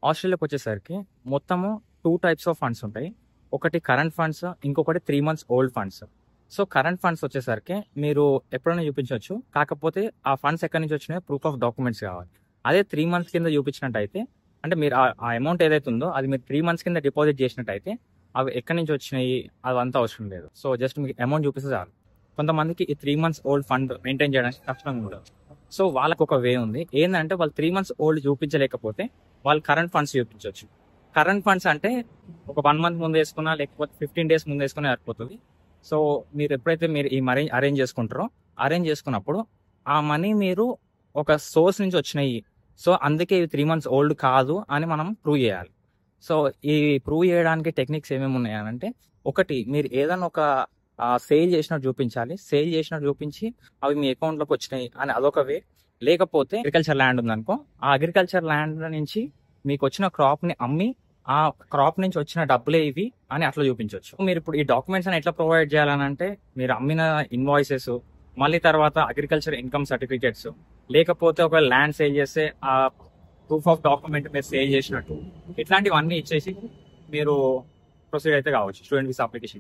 ఆస్ట్రేలియాకి వచ్చేసరికి మొత్తము 2 types of funds ఉంటాయి. ఒకటి కరెంట్ ఫండ్స్, ఇంకొకటి 3 months old funds. So current funds వచ్చేసరికి మీరు ఎప్పుడైనా చూపించవచ్చు. కాకపోతే ఆ ఫండ్స్ ఎక్కడి నుంచి వచ్చినాయో ప్రూఫ్ ఆఫ్ డాక్యుమెంట్స్ కావాలి. అదే 3 months కింద చూపించినట్టయితే, అంటే మీరు ఆ అమౌంట్ ఏదైతే ఉందో అది మీరు 3 months కింద డిపాజిట్ చేసినట్టయితే అవి ఎక్కడి నుంచి వచ్చినాయి అదంతా అవసరం లేదు. సో జస్ట్ మీకు అమౌంట్ చూపిస్తే చాలు. కొంతమందికి ఈ 3 months ఓల్డ్ ఫండ్ మెయింటైన్ చేయడానికి కష్టంగా ఉండదు. సో వాళ్ళకి ఒక వే ఉంది. ఏంటంటే వాళ్ళు 3 months ఓల్డ్ చూపించలేకపోతే వాళ్ళు కరెంట్ ఫండ్స్ చూపించవచ్చు. కరెంట్ ఫండ్స్ అంటే ఒక 1 month ముందు వేసుకున్నా లేకపోతే 15 days ముందు వేసుకున్నా సరిపోతుంది. సో మీరు ఎప్పుడైతే మీరు ఈ మనీ అరేంజ్ చేసుకుంటారో, అరేంజ్ చేసుకున్నప్పుడు ఆ మనీ మీరు ఒక సోర్స్ నుంచి వచ్చినాయి, సో అందుకే ఇవి 3 months ఓల్డ్ కాదు అని మనం ప్రూవ్ చేయాలి. సో ఈ ప్రూవ్ చేయడానికి టెక్నిక్స్ ఏమేమి ఉన్నాయనంటే, ఒకటి మీరు ఏదైనా ఒక సేల్ చేసినట్టు చూపించాలి. సేల్ చేసినట్టు చూపించి అవి మీ అకౌంట్లోకి వచ్చినాయి అని అదొక వే. లేకపోతే అగ్రికల్చర్ ల్యాండ్ ఉందనుకో, ఆ అగ్రికల్చర్ ల్యాండ్ నుంచి మీకు వచ్చిన క్రాప్ని అమ్మి ఆ క్రాప్ నుంచి వచ్చిన డబ్బులే ఇవి అని అట్లా చూపించవచ్చు. మీరు ఇప్పుడు ఈ డాక్యుమెంట్స్ అని ఎట్లా ప్రొవైడ్ చేయాలని అంటే, మీరు అమ్మిన ఇన్వాయిసెస్, మళ్ళీ తర్వాత అగ్రికల్చర్ ఇన్కమ్ సర్టిఫికేట్స్, లేకపోతే ఒక ల్యాండ్ సేల్ చేస్తే ఆ ప్రూఫ్ ఆఫ్ డాక్యుమెంట్ మీరు సేల్ చేసినట్టు, ఇట్లాంటివన్నీ ఇచ్చేసి మీరు ప్రొసీడ్ అయితే కావచ్చు స్టూడెంట్ వీసా అప్లికేషన్.